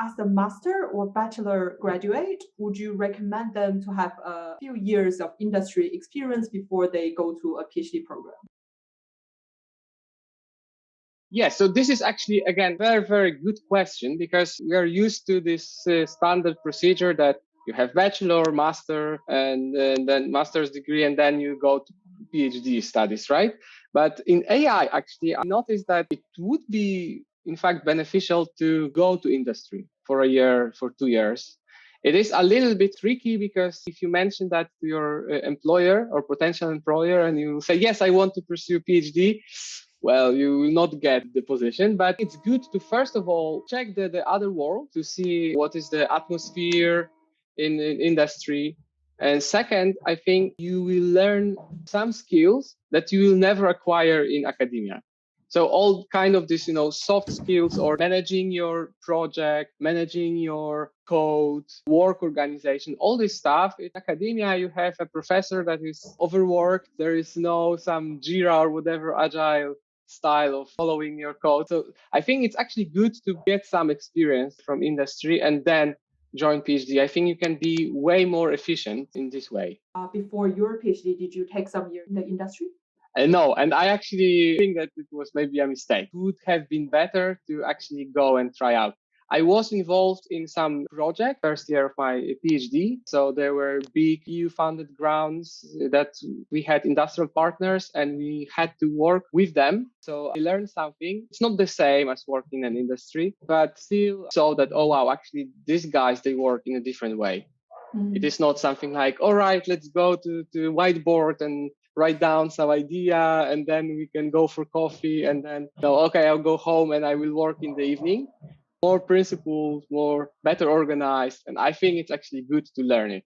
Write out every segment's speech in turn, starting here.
as a master or bachelor graduate, would you recommend them to have a few years of industry experience before they go to a PhD program? Yes, so this is actually, again, very, very good question, because we are used to this standard procedure that you have bachelor, master, and then master's degree, and then you go to PhD studies, right? But in AI, actually, I noticed that it would be, in fact, beneficial to go to industry for a year, for 2 years. It is a little bit tricky, because if you mention that to your employer or potential employer and you say, yes, I want to pursue PhD, well, you will not get the position. But it's good to, first of all, check the other world to see what is the atmosphere in industry. And second, I think you will learn some skills that you will never acquire in academia. So all kind of this, soft skills, or managing your project, managing your code, work organization, all this stuff. In academia, you have a professor that is overworked. There is no some Jira or whatever agile style of following your code. So I think it's actually good to get some experience from industry and then join PhD. I think you can be way more efficient in this way. Before your PhD, did you take some years in the industry? No, and I actually think that it was maybe a mistake. It would have been better to actually go and try out. I was involved in some project first year of my PhD. So there were big EU funded grants that we had industrial partners and we had to work with them. So I learned something. It's not the same as working in an industry, but still so that, oh, wow, actually these guys, they work in a different way. It is not something like, all right, let's go to whiteboard and write down some idea and then we can go for coffee and then, okay, I'll go home and I will work in the evening. More principled, better organized. And I think it's actually good to learn it.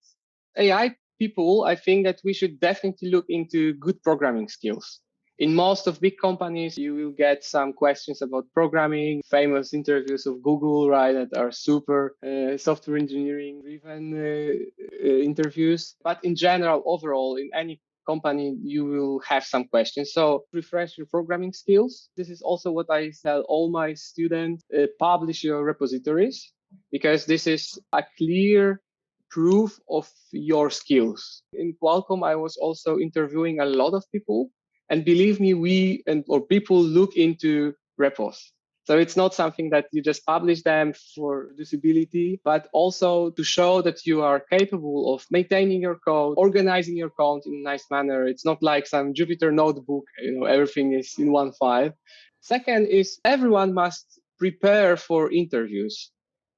AI people, I think that we should definitely look into good programming skills. In most of big companies, you will get some questions about programming, famous interviews of Google, right, that are super software engineering driven interviews. But in general, overall, in any company, you will have some questions. So refresh your programming skills. This is also what I tell all my students, publish your repositories, because this is a clear proof of your skills. In Qualcomm, I was also interviewing a lot of people. And believe me, people look into repos. So it's not something that you just publish them for usability, but also to show that you are capable of maintaining your code, organizing your code in a nice manner. It's not like some Jupyter notebook, everything is in one file. Second is everyone must prepare for interviews.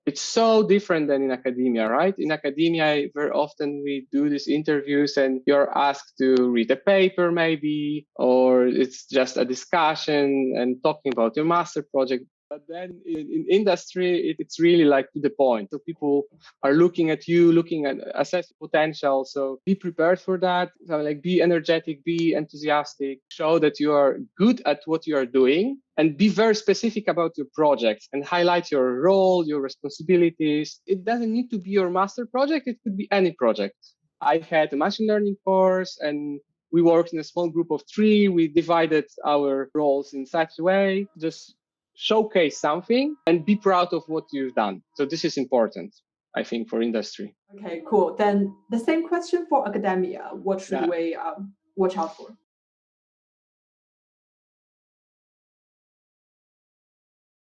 It's so different than in academia, right? In academia, very often we do these interviews and you're asked to read a paper maybe, or it's just a discussion and talking about your master project. But then in industry, it's really like to the point. So people are looking at you, looking at assess potential. So be prepared for that. So like be energetic, be enthusiastic, show that you are good at what you are doing, and be very specific about your projects and highlight your role, your responsibilities. It doesn't need to be your master project. It could be any project. I had a machine learning course and we worked in a small group of 3. We divided our roles in such a way, just showcase something and be proud of what you've done. So this is important, I think, for industry. Okay, cool. Then the same question for academia. What should we watch out for?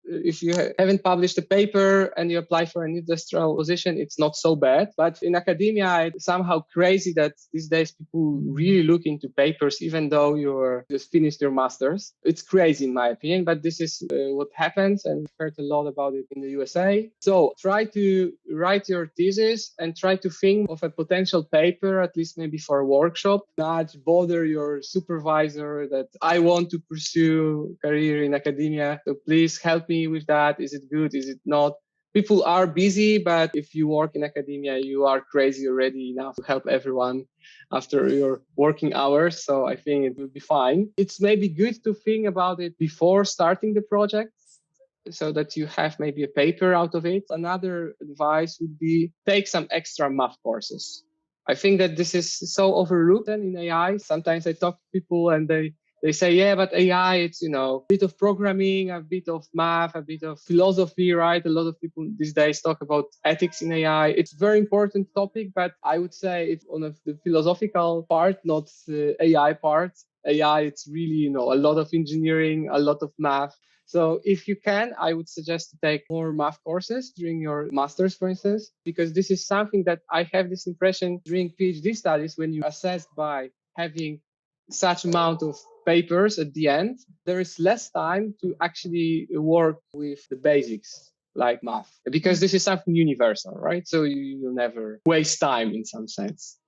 If you haven't published a paper and you apply for an industrial position, it's not so bad. But in academia, it's somehow crazy that these days people really look into papers, even though you're just finished your master's. It's crazy in my opinion, but this is what happens. And I've heard a lot about it in the USA. So try to write your thesis and try to think of a potential paper, at least maybe for a workshop. Not bother your supervisor that I want to pursue career in academia. So please help me with that. Is it good? Is it not? People are busy, but if you work in academia, you are crazy already enough to help everyone after your working hours. So I think it will be fine. It's maybe good to think about it before starting the project so that you have maybe a paper out of it. Another advice would be take some extra math courses. I think that this is so overlooked in AI. Sometimes I talk to people and they they say, yeah, but AI, it's, a bit of programming, a bit of math, a bit of philosophy, right? A lot of people these days talk about ethics in AI. It's a very important topic, but I would say it's on the philosophical part, not the AI part. AI, it's really, a lot of engineering, a lot of math. So if you can, I would suggest to take more math courses during your master's, for instance, because this is something that I have this impression during PhD studies when you assessed by having such amount of papers at the end, there is less time to actually work with the basics like math, because this is something universal, right? So you will never waste time in some sense.